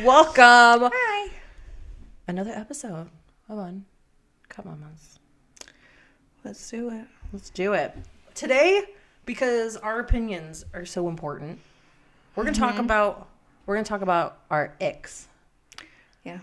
Welcome. Hi. Another episode. Hold on. Come on, Mons. Let's do it. Let's do it. Today, because our opinions are so important, we're gonna talk about our icks. Yeah.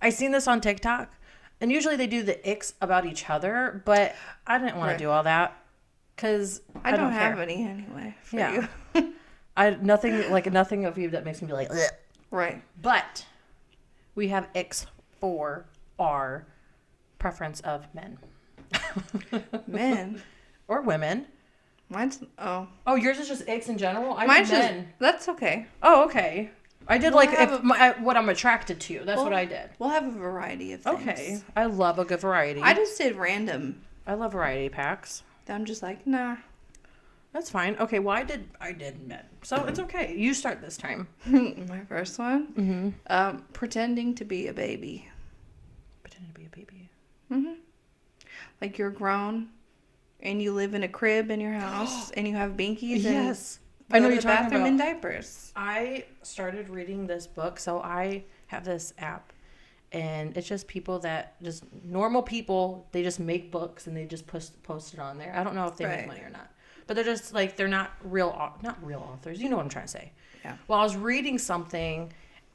I seen this on TikTok, and usually they do the icks about each other, but I didn't want to do all that because I don't have care. any anyway. For Yeah. you. nothing of you that makes me be like, ugh. Right. But we have icks for our preference of men. Men. Or women. Mine's Oh, yours is just icks in general? Mine's did just men. that's okay. Oh, okay. I did what I'm attracted to. That's what I did. We'll have a variety of things. Okay. I love a good variety. I just did random. I love variety packs. I'm just like, nah. That's fine. Okay, well I did men. So it's okay. You start this time. My first one. Mm-hmm. Pretending to be a baby. Pretending to be a baby. Mm-hmm. Like you're grown and you live in a crib in your house and you have binkies Yes. and I know go you're to the talking bathroom about. in diapers. I started reading this book, so I have this app, and it's just people that just normal people. They just make books and they just post it on there. I don't know if they make money or not, but they're just like they're not real authors. You know what I'm trying to say? Yeah. Well, I was reading something,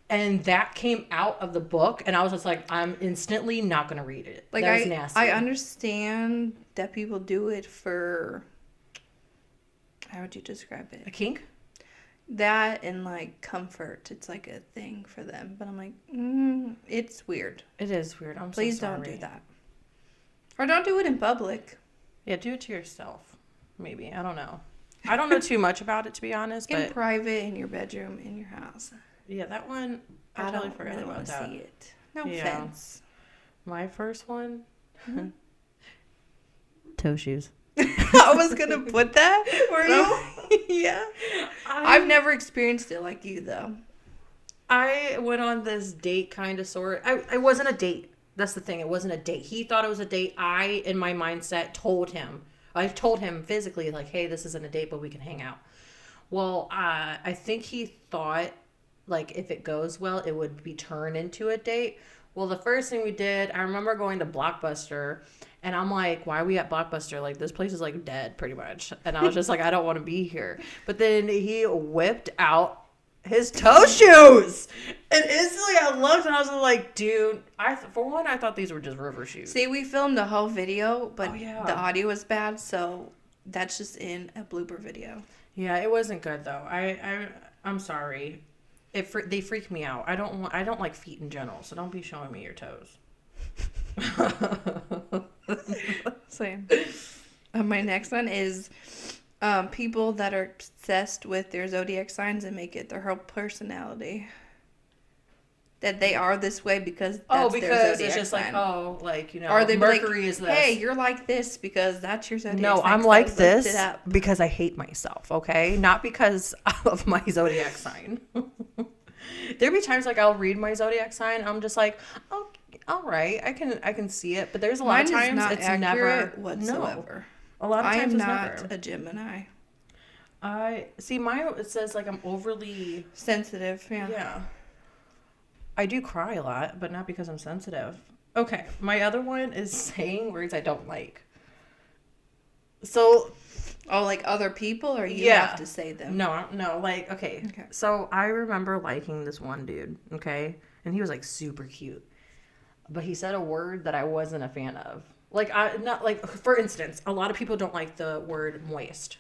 and that came out of the book, and I was just like, I'm instantly not gonna read it. Like that was nasty. I understand that people do it for. How would you describe it? A kink? That and like comfort. It's like a thing for them. But I'm like, it's weird. It is weird. I'm Please so sorry. don't do that. Or don't do it in public. Yeah, do it to yourself. Maybe. I don't know. I don't know too much about it, to be honest. In But private, in your bedroom, in your house. yeah, that one, I totally forgot really about want to that. see it. No Yeah. offense. My first one? Toe shoes. I was going to put that. Were you? Yeah. I've never experienced it like you, though. I went on this date kind of sort. It wasn't a date. That's the thing. It wasn't a date. He thought it was a date. I, in my mindset, told him. I told him physically, like, hey, this isn't a date, but we can hang out. Well, I think he thought, like, if it goes well, it would be turned into a date. Well, the first thing we did, I remember going to Blockbuster, and I'm like, why are we at Blockbuster? Like, this place is, like, dead, pretty much. And I was just like, I don't want to be here. But then he whipped out his toe shoes. And instantly I looked, and I was like, dude, for one, I thought these were just river shoes. See, we filmed the whole video, but the audio was bad, so that's just in a blooper video. Yeah, it wasn't good, though. I'm sorry. They freak me out. I don't like feet in general, so don't be showing me your toes. Same. My next one is people that are obsessed with their zodiac signs and make it their whole personality. That they are this way because that's their zodiac it's just sign. like, or they Mercury like, is this. hey, you're like this because that's your zodiac sign. No, I'm like this because I hate myself, okay? Not because of my zodiac sign. There be times like I'll read my zodiac sign, I'm just like, oh, all right, I can see it, but there's a lot of times it's never whatsoever. No. A lot of times I am it's not never. a Gemini. I see mine. It says like I'm overly sensitive. Yeah. Yeah. I do cry a lot, but not because I'm sensitive. Okay, my other one is saying words I don't like. So, like other people, or you have to say them? No, like, okay. So, I remember liking this one dude, okay? And he was, like, super cute. But he said a word that I wasn't a fan of. Like, for instance, a lot of people don't like the word moist,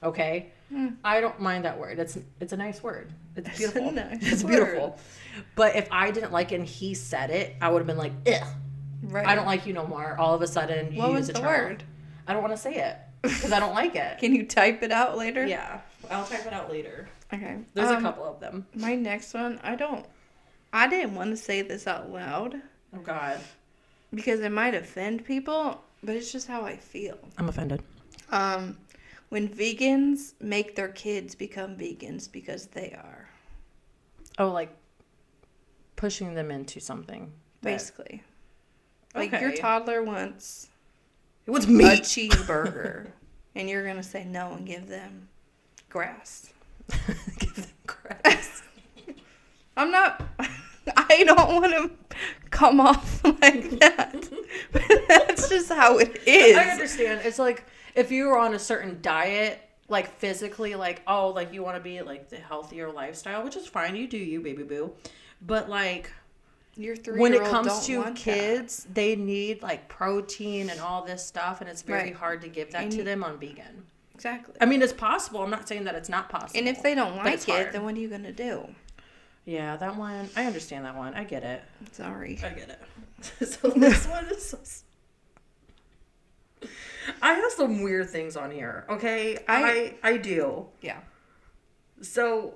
okay? I don't mind that word. It's a nice word. It's beautiful. It's beautiful. But if I didn't like it and he said it, I would have been like, ugh. Right. I don't like you no more. All of a sudden, what was the word? I don't want to say it because I don't like it. Can you type it out later? Yeah, I'll type it out later. Okay. There's a couple of them. My next one, I didn't want to say this out loud. Oh, God. Because it might offend people, but it's just how I feel. I'm offended. When vegans make their kids become vegans because they are. Oh, like pushing them into something. Basically. Like your toddler wants a cheeseburger, and you're going to say no and give them grass. Give them grass. I'm not... I don't want to come off like that. But that's just how it is. I understand. It's like if you were on a certain diet, like physically, like, oh, like you want to be like the healthier lifestyle, which is fine. You do you, baby boo. But like Your 3-year-old when it comes don't to want kids, they need like protein and all this stuff, and it's very Right. hard to give that And to them on vegan. Exactly. I mean, it's possible. I'm not saying that it's not possible. And if they don't but like it's it, hard. then what are you going to do? Yeah, that one. I understand that one. I get it. Sorry. I get it. So this one is so... I have some weird things on here, okay? I do. Yeah. So,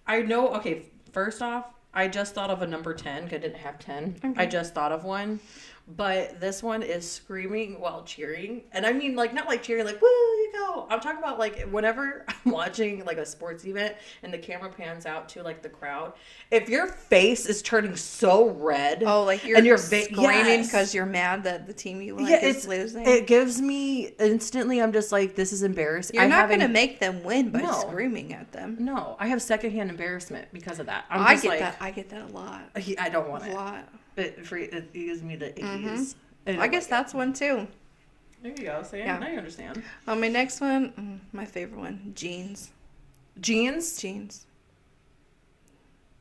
I know... Okay, first off, I just thought of a number 10, because I didn't have 10. Okay. I just thought of one. But this one is screaming while cheering. And I mean, like, not like cheering, like, woo, you go. I'm talking about, like, whenever I'm watching, like, a sports event and the camera pans out to, like, the crowd. If your face is turning so red. Oh, like you're and you're screaming because you're mad that the team you like is losing. It gives me, instantly, I'm just like, this is embarrassing. You're not going to make them win by No. screaming at them. No, I have secondhand embarrassment because of that. I get that. I get that a lot. I don't want A it. lot. It gives me the ickies. I guess that's one too. There you go, Sam. Yeah. Now you understand. My next one, my favorite one, jeans. Jeans. Jeans.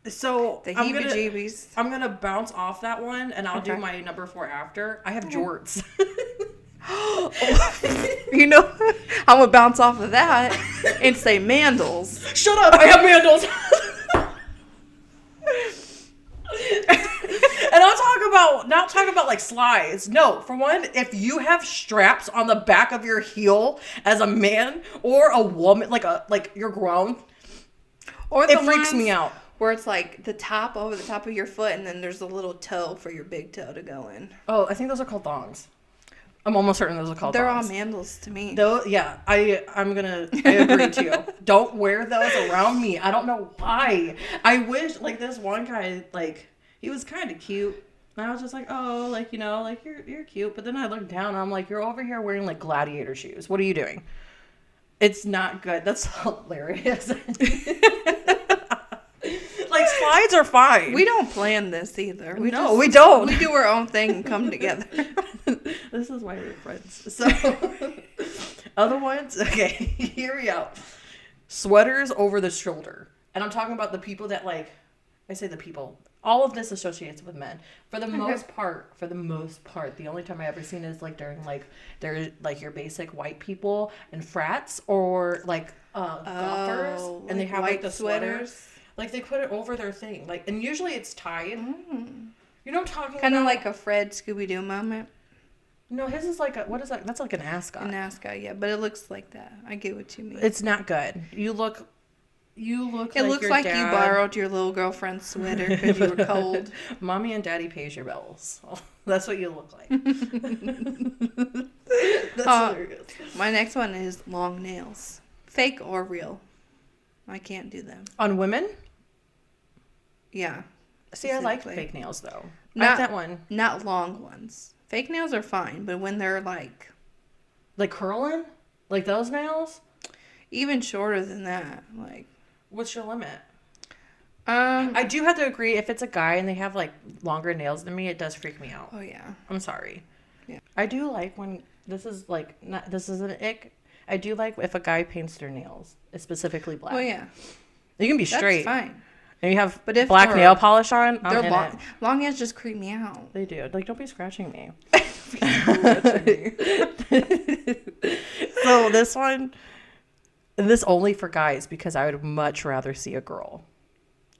So The I'm gonna, heebie-jeebies. I'm gonna bounce off that one, and I'll do Okay. my number 4 after. I have jorts. You know, I'm going to bounce off of that and say mandals. Shut up! I have mandals. And not talking about like slides. No, for one, if you have straps on the back of your heel as a man or a woman, like you're grown, Or it freaks me out. Where it's like the top over the top of your foot, and then there's a little toe for your big toe to go in. Oh, I think those are called thongs. I'm almost certain those are called They're thongs. all mandals to me. Though, yeah, I agree too. Don't wear those around me. I don't know why. I wish, like, this one guy, like, he was kind of cute. And I was just like, oh, like, you know, like, you're cute. But then I looked down and I'm like, you're over here wearing, like, gladiator shoes. What are you doing? It's not good. That's hilarious. Like, slides are fine. We don't plan this either. We don't. We do our own thing and come together. This is why we're friends. So, other ones? Okay, here we go. Sweaters over the shoulder. And I'm talking about the people that, like, I say the people. All of this associates with men. For the most part, the only time I ever seen it is, like, during, like, they're, like, your basic white people and frats or, like, golfers. And they have, like, the sweaters. Like, they put it over their thing. Like, and usually it's tied. You know what I'm talking about? Kind of like a Fred Scooby-Doo moment. No, his is like what is that? That's like an ascot. An ascot, yeah. But it looks like that. I get what you mean. It's not good. You look It like looks your like dad. you borrowed your little girlfriend's sweater because you were cold. Mommy and daddy pays your bills. That's what you look like. That's hilarious. My next one is long nails. Fake or real. I can't do them. On women? Yeah. See, I like specifically. fake nails though. I Not like that one. Not long ones. Fake nails are fine, but when they're like curling? Like those nails? even shorter than that, like What's your limit? I I do have to agree, if it's a guy and they have like longer nails than me, it does freak me out. oh yeah. I'm sorry. Yeah. I do like when this is like not this is an ick. I do like if a guy paints their nails, specifically black. Well, yeah. You can be That's straight. fine. And you have But if black they're- nail polish on. I'm They're in long. it. Long nails just creep me out. They do. Like, don't be scratching me. So this one, and this only for guys because I would much rather see a girl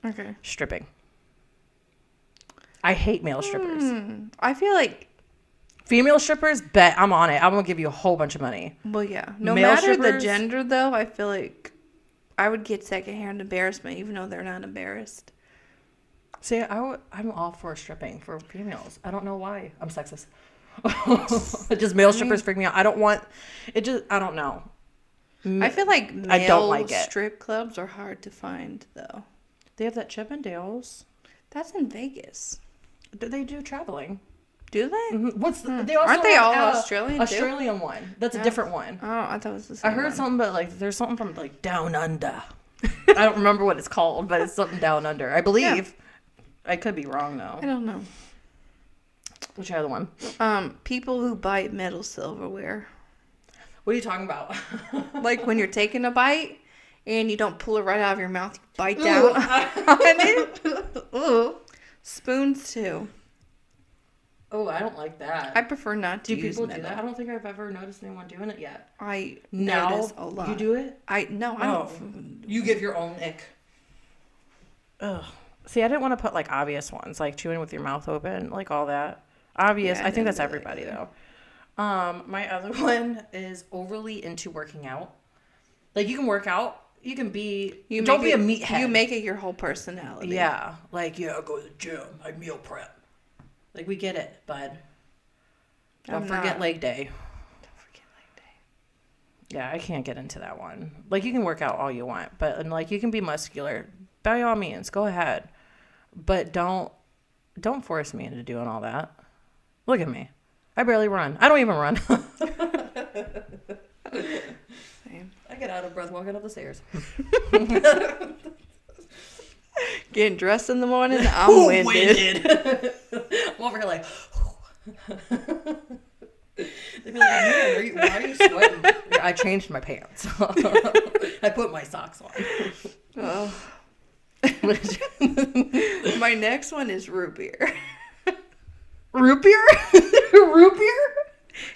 Okay. stripping. I hate male strippers. I feel like, Female strippers, bet I'm on it. I'm gonna give you a whole bunch of money. well, yeah. No Male matter the strippers- gender, though, I feel like I would get secondhand embarrassment, even though they're not embarrassed. See, I'm all for stripping for females. I don't know why. I'm sexist. Just male strippers freak me out. I don't want it. Just I don't know. I feel like male I don't like it. strip clubs are hard to find, though. They have that Chippendales. That's in Vegas. They do traveling. Do they? What's the, they also Aren't they have, all Australian, too? Australian one. That's a different one. Oh, I thought it was the I same heard one. something, but like there's something from like down under. I don't remember what it's called, but it's something down under. I believe. I could be wrong though. I don't know. Which other one? People who bite metal silverware. What are you talking about? Like when you're taking a bite and you don't pull it right out of your mouth, you bite down on it. Ooh. Spoons too. Oh, I don't like that. I prefer not to do use people metal. do that? I don't think I've ever noticed anyone doing it yet. I Now, notice a lot. You do it? I don't. You give your own ick. Ugh. See, I didn't want to put like obvious ones, like chewing with your mouth open, like all that. Obvious. Yeah, I think that's didn't do everybody that though. My other one is overly into working out. Like you can work out. You can be. Don't be a meathead. You make it your whole personality. Yeah. Like, yeah, I go to the gym. I meal prep. Like, we get it, bud. Don't forget leg day. Don't forget leg day. Yeah, I can't get into that one. Like, you can work out all you want, but and like you can be muscular. By all means, go ahead. But don't force me into doing all that. Look at me. I barely run. I don't even run. Same. I get out of breath walking up the stairs. Getting dressed in the morning, I'm winded. I'm over here like, they'd be like, man, why are you sweating? I changed my pants. I put my socks on. Oh. My next one is root beer. Root beer? Root beer?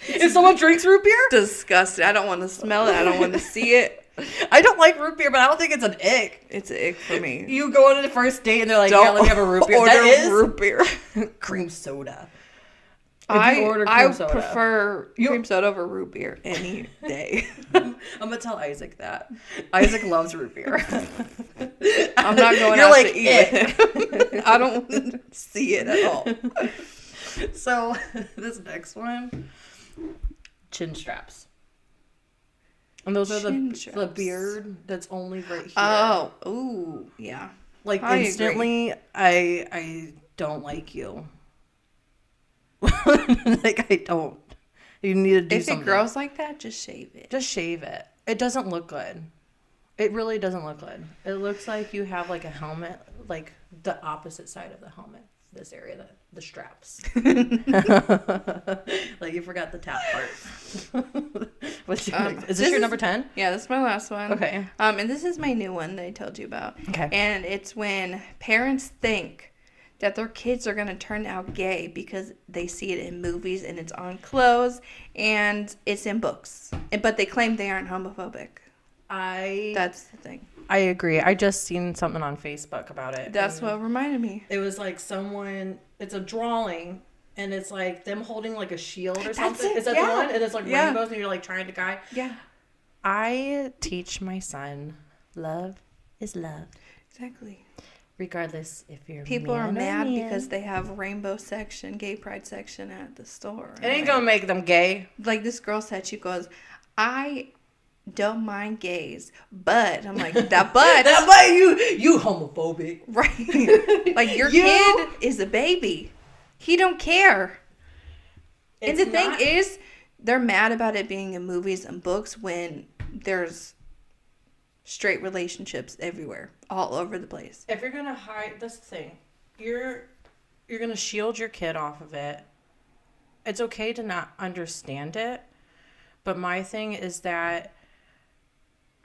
If someone drinks root beer? Disgusting. I don't want to smell it. I don't want to see it. I don't like root beer, but I don't think it's an ick. It's an ick for me. You go on the first date and they're like, Don't yeah, let me have a root beer. order That is root beer. cream soda. I prefer cream soda over root beer any day. I'm gonna tell Isaac that. Isaac loves root beer. I'm not going out to eat with him. I don't want to see it at all. So this next one, chin straps. And those are the beard that's only right here. Oh, ooh, yeah. Like instantly, I don't like you. Like I don't. You need to do something. If it grows like that, just shave it. Just shave it. It doesn't look good. It really doesn't look good. It looks like you have like a helmet, like the opposite side of the helmet. This area, the straps. Like you forgot the tap part. Is this your number 10? Yeah, this is my last one. Okay. And this is my new one that I told you about. Okay. And it's when parents think that their kids are going to turn out gay because they see it in movies and it's on clothes and it's in books. But they claim they aren't homophobic. That's the thing. I agree. I just seen something on Facebook about it. That's what reminded me. It was like it's a drawing, and it's like them holding like a shield or something. Is that the one? And it's like rainbows, and you're like trying to guy. Yeah. I teach my son, love is love. Exactly. Regardless if you're people are mad because they have rainbow section, gay pride section at the store. It ain't gonna make them gay. Like this girl said, she goes, I don't mind gays, but I'm like that but you homophobic, right? Like your kid is a baby, he don't care. And the thing is, they're mad about it being in movies and books when there's straight relationships everywhere, all over the place. If you're gonna hide, that's the thing, you're gonna shield your kid off of it. It's okay to not understand it, but my thing is that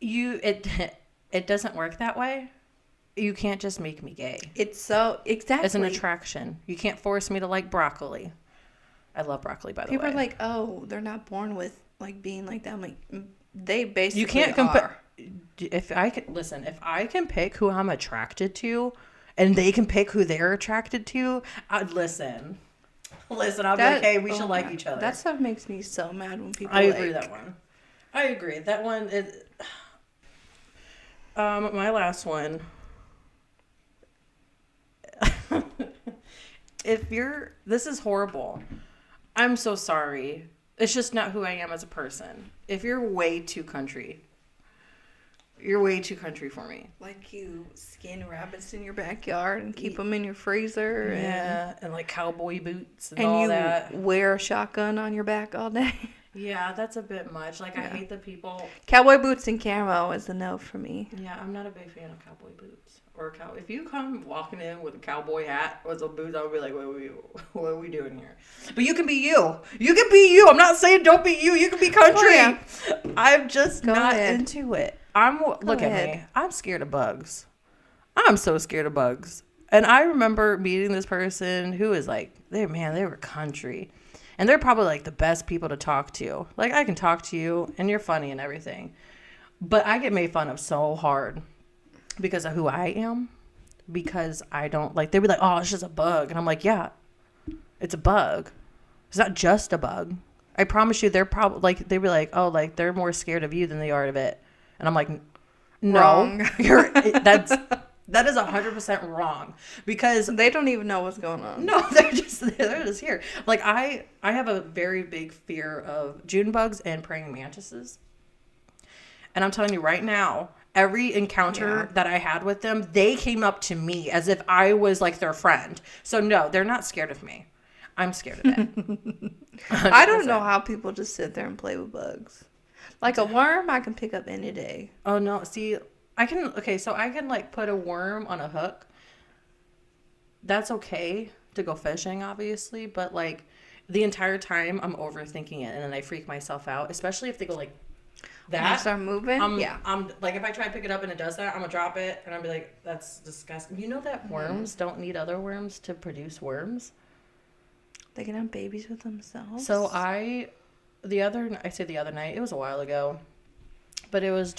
it doesn't work that way. You can't just make me gay. It's so exactly. It's an attraction. You can't force me to like broccoli. I love broccoli, by the way. People are like, oh, they're not born with like being like that. I'm like, they basically you can't are. If I can pick who I'm attracted to, and they can pick who they're attracted to, I'd listen. I'll be like, hey, we should like each other. That stuff makes me so mad when people. I agree that one. I agree that one. My last one. This is horrible. I'm so sorry. It's just not who I am as a person. If you're way too country, you're way too country for me. Like you skin rabbits in your backyard and keep them in your freezer. Yeah, and like cowboy boots and all that. And you wear a shotgun on your back all day. Yeah, that's a bit much. Like, I hate the people. Cowboy boots and camo is a no for me. Yeah, I'm not a big fan of cowboy boots. or a cow. If you come walking in with a cowboy hat with some boots, I'll be like, what are we doing here? But you can be you. You can be you. I'm not saying don't be you. You can be country. Oh, yeah. I'm just Go not ahead. into it. Look at ahead. me. I'm scared of bugs. I'm so scared of bugs. And I remember meeting this person who is like, they were country. And they're probably like the best people to talk to. Like, I can talk to you and you're funny and everything. But I get made fun of so hard because of who I am. Because I don't like, they'd be like, oh, it's just a bug. And I'm like, yeah, it's a bug. It's not just a bug. I promise you, they're probably like, they'd be like, oh, like they're more scared of you than they are of it. And I'm like, no, Wrong. that is 100% wrong because They don't even know what's going on. no, they're just here. Like I have a very big fear of June bugs and praying mantises. And I'm telling you right now, every encounter that I had with them, they came up to me as if I was like their friend. So no, they're not scared of me. I'm scared of it. I don't know how people just sit there and play with bugs. Like a worm, I can pick up any day. Oh no, see, I can like put a worm on a hook. That's okay to go fishing, obviously, but like the entire time I'm overthinking it and then I freak myself out, especially if they go like When that. I start moving, I'm like, if I try to pick it up and it does that, I'm gonna drop it and I'll be like, that's disgusting. You know that worms don't need other worms to produce worms? They can have babies with themselves. So the other night, it was a while ago, but it was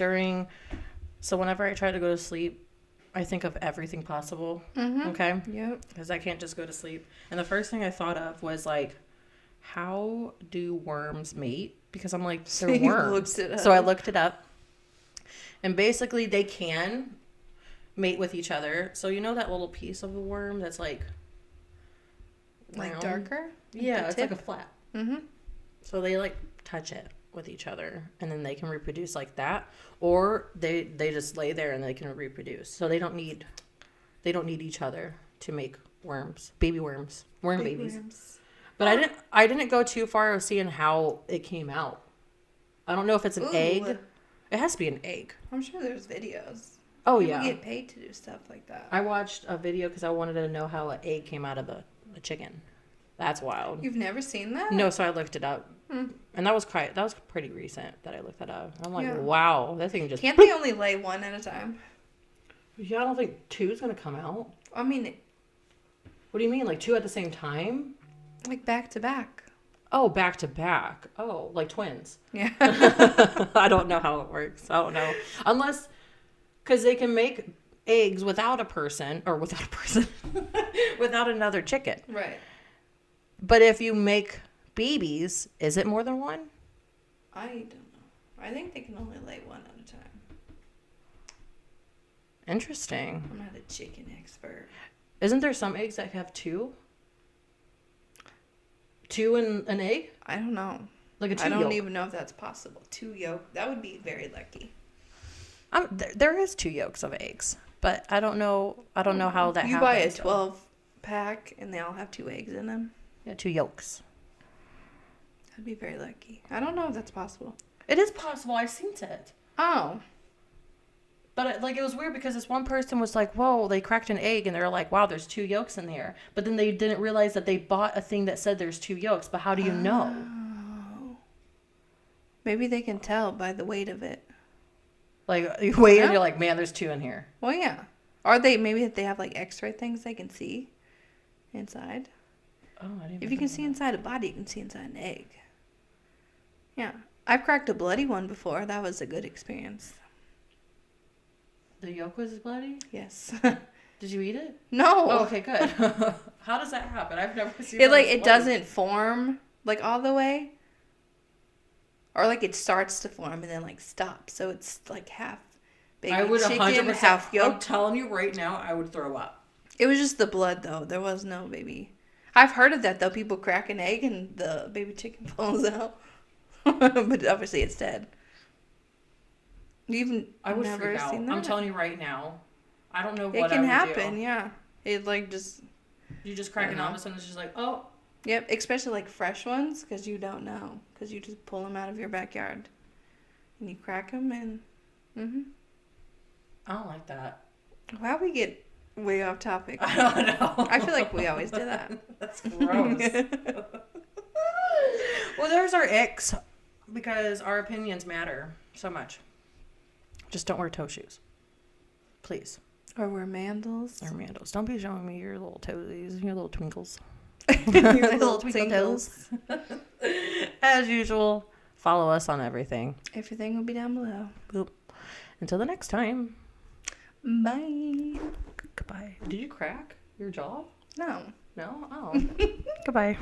so whenever I try to go to sleep, I think of everything possible. Mm-hmm. Okay? Yep. Because I can't just go to sleep. And the first thing I thought of was like, how do worms mate? Because I'm like, So they're you worms. looked it up. So I looked it up. And basically they can mate with each other. So you know that little piece of the worm that's like round? darker? Yeah, it's like a flat. Mm-hmm. So they like touch it with each other and then they can reproduce like that. Or they just lay there and they can reproduce. So they don't need each other to make worms. Baby worms. Worm babies. Worms. But I didn't go too far of seeing how it came out. I don't know if it's an egg. It has to be an egg. I'm sure there's videos. Oh, People yeah. get paid to do stuff like that. I watched a video because I wanted to know how an egg came out of the chicken. That's wild. You've never seen that? No, so I looked it up. Hmm. And that was pretty recent that I looked that up. I'm like, Yeah. wow, that thing just... Can't they only lay one at a time? Yeah, I don't think two's going to come out. I mean, What do you mean? Like two at the same time? like back to back. Oh, back to back. Oh, like twins. Yeah. I don't know how it works. I don't know. Unless, because they can make eggs without a person, without another chicken. Right. But if you make babies, is it more than one? I don't know. I think they can only lay one at a time. Interesting. I'm not a chicken expert. Isn't there some eggs that have two? Two in an egg? I don't know. Like a two I don't yolk. even know if that's possible. 2 yolk. That would be very lucky. There is 2 yolks of eggs, but I don't know how that happens. You buy a so. 12 pack and they all have 2 eggs in them. Yeah, 2 yolks. That'd be very lucky. I don't know if that's possible. It is possible. I've seen it. Oh. But it was weird because this one person was like, whoa, they cracked an egg and they're like, wow, there's 2 yolks in there. But then they didn't realize that they bought a thing that said there's 2 yolks. But how do you know? Oh. Maybe they can tell by the weight of it. Like, you weigh in, you're like, man, there's 2 in here. Well, yeah. Or maybe they have like x-ray things they can see inside. Oh, I didn't If you can see inside a body, you can see inside an egg. Yeah. I've cracked a bloody one before. That was a good experience. The yolk was bloody? Yes. Did you eat it? No. Oh, okay, good. How does that happen? I've never seen It one that's it bloody. doesn't form like all the way. Or like it starts to form and then like stops. So it's like half baby I would chicken, 100%. half I'm yolk. telling you right now, I would throw up. It was just the blood though. There was no baby. I've heard of that though. People crack an egg and the baby chicken falls out. But obviously it's dead. I would never freak out. seen that? I'm telling you right now. I don't know It what I can would happen, do. yeah. It like just You just crack I it don't on, know. and suddenly it's just like, oh. Yep, especially like fresh ones because you don't know because you just pull them out of your backyard and you crack them and I don't like that. Why we get way off topic? I don't know. I feel like we always do that. That's gross. Well, there's our icks because our opinions matter so much. Just don't wear toe shoes. Please. Or wear mandals. Or mandals. Don't be showing me your little toesies, your little twinkles. Your little twinkle toes. As usual, follow us on everything. Everything will be down below. Boop. Until the next time. Bye. Goodbye. Did you crack your jaw? No. No? Oh. Goodbye.